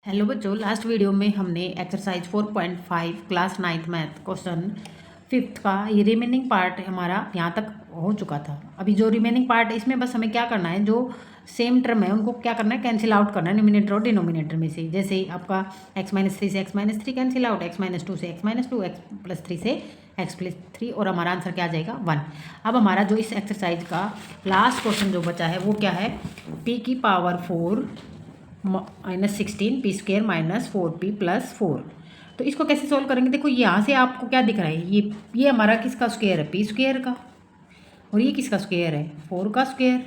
Hello बच्चों, last video में हमने exercise 4.5 class 9th math question 5th का ये रिमेनिंग पार्ट हमारा यहाँ तक हो चुका था। अभी जो रिमेनिंग पार्ट है इसमें बस हमें क्या करना है, जो सेम टर्म है उनको क्या करना है, कैंसिल आउट करना है न्यूमिनेटर और डिनोमिनेटर में से। जैसे आपका x-3 से x-3 कैंसिल आउट, x-2 से x-2, x+3 से x+3 और हमारा आंसर क्या आ जाएगा 1। अब हमारा जो इस एक्सरसाइज का लास्ट क्वेश्चन जो बचा है वो क्या है, p⁴ -16 p² -4p + 4। तो इसको कैसे सोल्व करेंगे, देखो यहाँ से आपको क्या दिख रहा है, ये हमारा किसका स्क्वायर है, p² का, और ये किसका स्क्वायर है, 4 का स्क्वायर।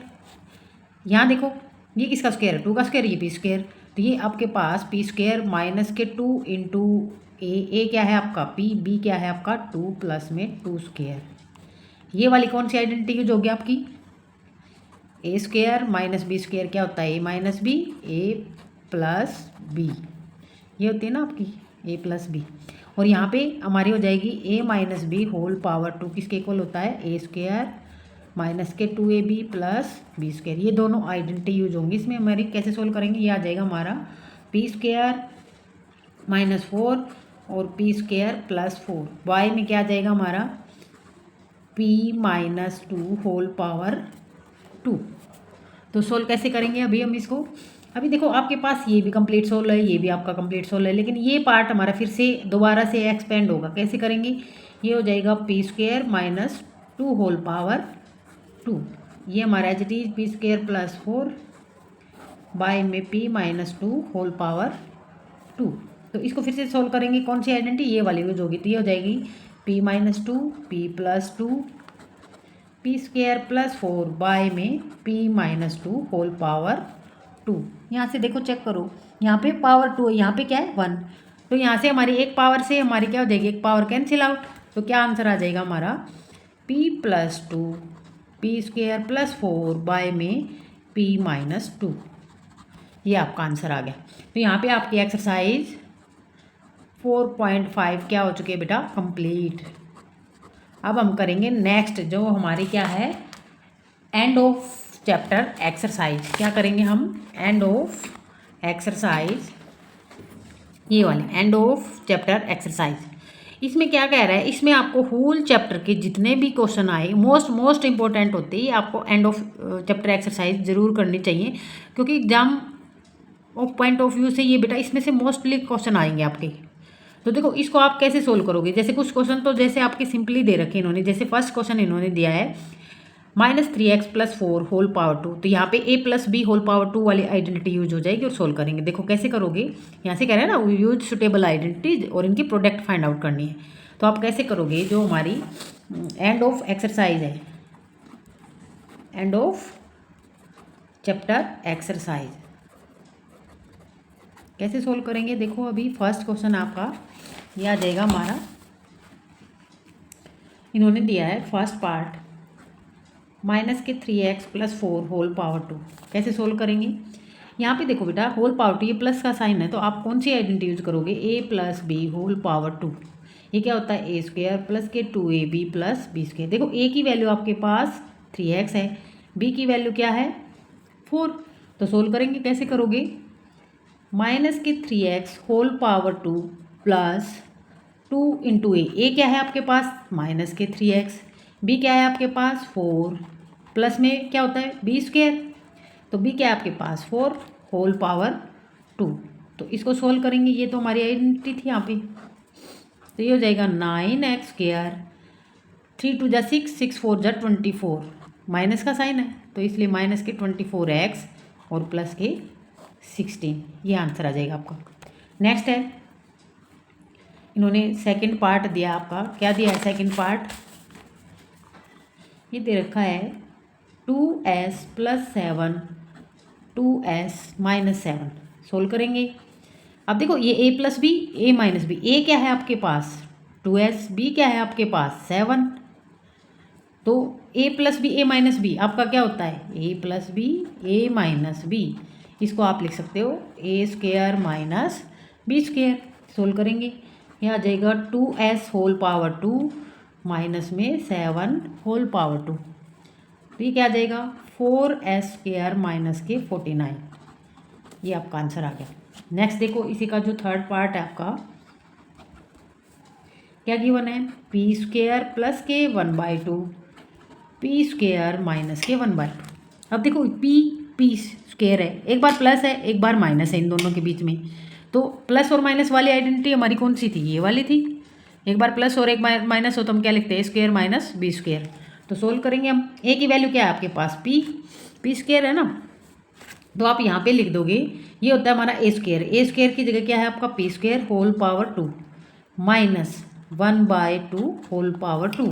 यहाँ देखो ये किसका स्क्वायर है, 2 का स्क्वायर, ये p²। तो ये आपके पास p² -2 इंटू ए क्या है आपका p, b क्या है आपका 2 प्लस में 2²। ये वाली कौन सी आइडेंटिटी यूज होगी आपकी, a² - b² क्या होता है, a - b, a + b, ये होती है ना आपकी a + b। और यहाँ पे हमारी हो जाएगी a - b होल पावर 2 किसके इक्वल होता है, a² - 2ab + b²। ये दोनों आइडेंटिटी यूज होंगी इसमें। हमारी कैसे सोल्व करेंगे, ये आ जाएगा हमारा p² -4 और p² + 4। y में क्या आ जाएगा हमारा p - 2 होल पावर 2। तो सोल्व कैसे करेंगे अभी हम इसको, अभी देखो आपके पास ये भी कंप्लीट सोल्व है, ये भी आपका कंप्लीट सोल्व है, लेकिन ये पार्ट हमारा फिर से दोबारा से एक्सपेंड होगा। कैसे करेंगे, ये हो जाएगा p² - 2 होल पावर 2। ये हमारा as it is p² + 4 by में p - 2 होल पावर 2। तो इसको फिर से सोल्व करेंगे, कौन सी आइडेंटिटी, ये वाली यूज होगी। तो ये हो जाएगी p - 2 p + 2 p² + 4 बाय में p - 2 होल पावर 2। यहाँ से देखो चेक करो, यहाँ पे पावर 2 है, यहाँ पे क्या है 1। तो यहाँ से हमारी एक पावर से हमारी क्या हो जाएगी, एक पावर कैंसिल आउट। तो क्या आंसर आ जाएगा हमारा p + 2 p² + 4 बाय में p - 2। ये आपका आंसर आ गया। तो यहाँ पे आपकी एक्सरसाइज 4.5 क्या हो चुकी है बेटा, कंप्लीट। अब हम करेंगे नेक्स्ट, जो हमारी क्या है, एंड ऑफ चैप्टर एक्सरसाइज। क्या करेंगे हम, एंड ऑफ एक्सरसाइज, ये वाले एंड ऑफ चैप्टर एक्सरसाइज। इसमें क्या कह रहा है, इसमें आपको होल चैप्टर के जितने भी क्वेश्चन आए मोस्ट इंपॉर्टेंट होते हैं, आपको एंड ऑफ चैप्टर एक्सरसाइज जरूर करनी चाहिए, क्योंकि exam of point of view से ये बेटा इसमें से मोस्टली क्वेश्चन आएंगे आपके। तो देखो इसको आप कैसे सोल्व करोगे, जैसे कुछ क्वेश्चन तो जैसे आपके सिंपली दे रखे इन्होंने, जैसे फर्स्ट क्वेश्चन इन्होंने दिया है -3x + 4 होल पावर 2। तो यहाँ पे a + b होल पावर 2 वाली आइडेंटिटी यूज हो जाएगी और सोल्व करेंगे। देखो कैसे करोगे, यहाँ से कह रहे हैं ना यूज सुटेबल आइडेंटिटी और इनकी प्रोडक्ट फाइंड आउट करनी है। तो आप कैसे करोगे, जो हमारी एंड ऑफ एक्सरसाइज है, एंड ऑफ चैप्टर एक्सरसाइज कैसे सोल्व करेंगे, देखो अभी फर्स्ट क्वेश्चन आपका ये आ जाएगा हमारा, इन्होंने दिया है first part -3x + 4 whole power 2। कैसे सोल्व करेंगे, यहाँ पे देखो बेटा होल पावर 2 ये प्लस का साइन है, तो आप कौन सी आइडेंटिटी यूज करोगे, a + b होल पावर 2। ये क्या होता है, a² + 2ab + b²। देखो a की वैल्यू आपके पास 3x है, b की वैल्यू क्या है 4। तो सोल्व करेंगे, कैसे करोगे, -3x होल पावर 2 + 2 इंटू ए क्या है आपके पास -3x, b क्या है आपके पास 4, प्लस में क्या होता है b²। तो b क्या है आपके पास 4 होल पावर 2। तो इसको सोल्व करेंगे, ये तो हमारी आइडेंटिटी थी यहाँ पे। तो ये हो जाएगा 9x², 3 × 2 = 6, 6 × 4 = 24, माइनस का साइन है तो इसलिए -24x और प्लस के 16। ये आंसर आ जाएगा आपका। नेक्स्ट है, इन्होंने सेकंड पार्ट दिया आपका, क्या दिया है सेकंड पार्ट, ये दे रखा है 2s + 7 2s - 7। सोल्व करेंगे, अब देखो ये a + b a - b, a क्या है आपके पास 2s, b क्या है आपके पास 7। तो a + b a - b आपका क्या होता है a + b a - b। इसको आप लिख सकते हो a² - b²। सोल्व करेंगे, ये आ जाएगा 2s होल पावर 2 माइनस में 7 होल पावर 2। तो ये क्या आ जाएगा 4s² - के 49। ये आपका आंसर आ गया। नेक्स्ट देखो इसी का जो थर्ड पार्ट है आपका, क्या गिवन है, पी स्क्वेयर प्लस के 1/2 पी स्क्वेयर माइनस के 1/2। अब देखो पी स्क्वेयर है, एक बार प्लस है एक बार माइनस है इन दोनों के बीच में, तो प्लस और माइनस वाली आइडेंटिटी हमारी कौन सी थी, ये वाली थी। एक बार प्लस और एक माइनस हो तो हम क्या लिखते हैं, A square minus B square. तो सोल्व करेंगे हम, ए की वैल्यू क्या है आपके पास, पी स्क्वेयर है ना, तो आप यहाँ पे लिख दोगे, ये होता है हमारा ए स्क्वेयर की जगह क्या है आपका P square whole power 2 minus 1/2 whole power 2।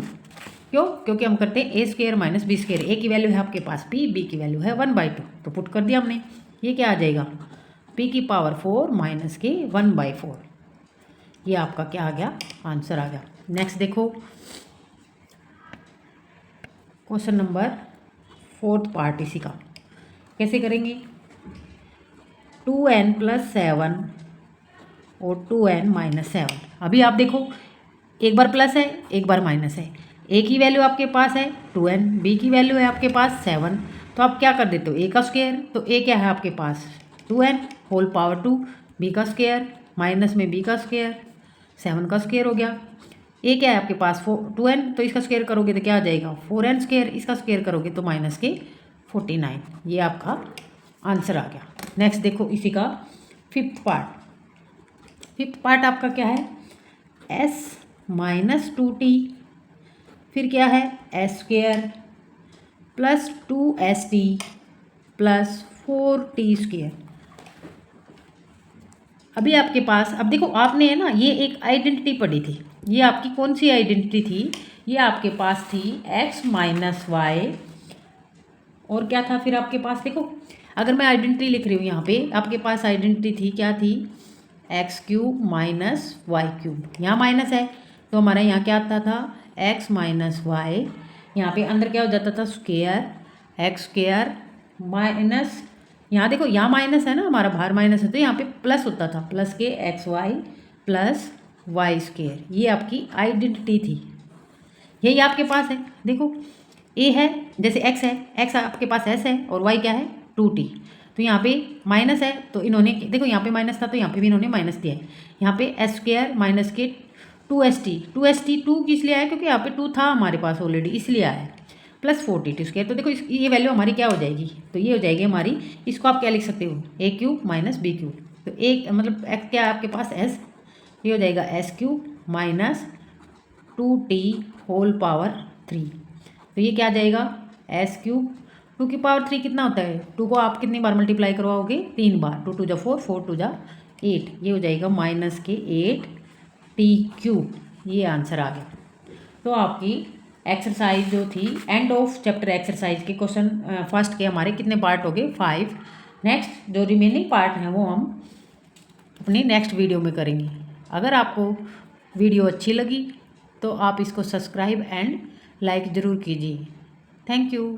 क्यों, क्योंकि हम करते हैं A square minus B square. A की वैल्यू है आपके पास पी, बी की वैल्यू है 1/2, तो पुट कर दिया हमने। ये क्या आ जाएगा, पी की पावर 4 माइनस के 1/4। ये आपका क्या आ गया, आंसर आ गया। नेक्स्ट देखो क्वेश्चन नंबर 4th पार्ट इसी का कैसे करेंगे, 2n + 7 और 2n - 7। अभी आप देखो एक बार प्लस है एक बार माइनस है, ए की वैल्यू आपके पास है 2n, बी की वैल्यू है आपके पास 7, तो आप क्या कर देते हो ए का स्क्वायर, तो ए क्या है आपके पास 2n होल पावर 2, बी का स्क्वायर माइनस में बी का स्क्वायर 7 का स्क्वायर हो गया। ए क्या है आपके पास 2n, तो इसका स्क्वायर करोगे तो क्या आ जाएगा 4n स्क्वायर, इसका स्क्वायर करोगे तो माइनस के 49। ये आपका आंसर आ गया। नेक्स्ट देखो इसी का 5th पार्ट आपका क्या है, s - 2t, फिर क्या है S square plus 2st plus 4t square. अभी आपके पास, अब देखो आपने है ना ये एक आइडेंटिटी पढ़ी थी, ये आपकी कौन सी आइडेंटिटी थी, ये आपके पास थी x - y, और क्या था फिर आपके पास, देखो अगर मैं आइडेंटिटी लिख रही हूँ यहाँ पे, आपके पास आइडेंटिटी थी क्या थी, x³ - y³। यहाँ माइनस है तो हमारा यहाँ क्या आता था x - y, यहाँ पे अंदर क्या हो जाता था स्क्वेयर x² माइनस, यहाँ देखो यहाँ माइनस है ना हमारा, बाहर माइनस है तो यहाँ पे प्लस होता था, प्लस के xy प्लस y²। ये आपकी आइडेंटिटी थी, यही आपके पास है। देखो ए है जैसे x है, x आपके पास s है और y क्या है 2t, तो यहाँ पे माइनस है तो इन्होंने देखो यहाँ पे माइनस था तो यहाँ पे भी इन्होंने माइनस दिया है। यहाँ पे एस स्क्वायर माइनस के 2st 2 किस लिए आया, क्योंकि यहाँ पे 2 था हमारे पास ऑलरेडी इसलिए आया है, प्लस 4t स्क्वायर। तो देखो ये वैल्यू हमारी क्या हो जाएगी, तो ये हो जाएगी हमारी, इसको आप क्या लिख सकते हो a³ - b³। तो एक मतलब x क्या है आपके पास s, ये हो जाएगा s³ minus 2t whole power 3। तो ये क्या आ जाएगा s³ 2 की पावर 3 कितना होता है, 2 को आप कितनी बार मल्टीप्लाई करवाओगे 3 बार, 2 × 2 = 4, 4 × 2 = 8, ये हो जाएगा माइनस के 8t³। ये आंसर आ गया। तो आपकी एक्सरसाइज जो थी एंड ऑफ चैप्टर एक्सरसाइज के क्वेश्चन फर्स्ट के हमारे कितने पार्ट हो गए 5। नेक्स्ट जो रिमेनिंग पार्ट हैं वो हम अपनी नेक्स्ट वीडियो में करेंगे। अगर आपको वीडियो अच्छी लगी तो आप इसको सब्सक्राइब एंड लाइक ज़रूर कीजिए। Thank you.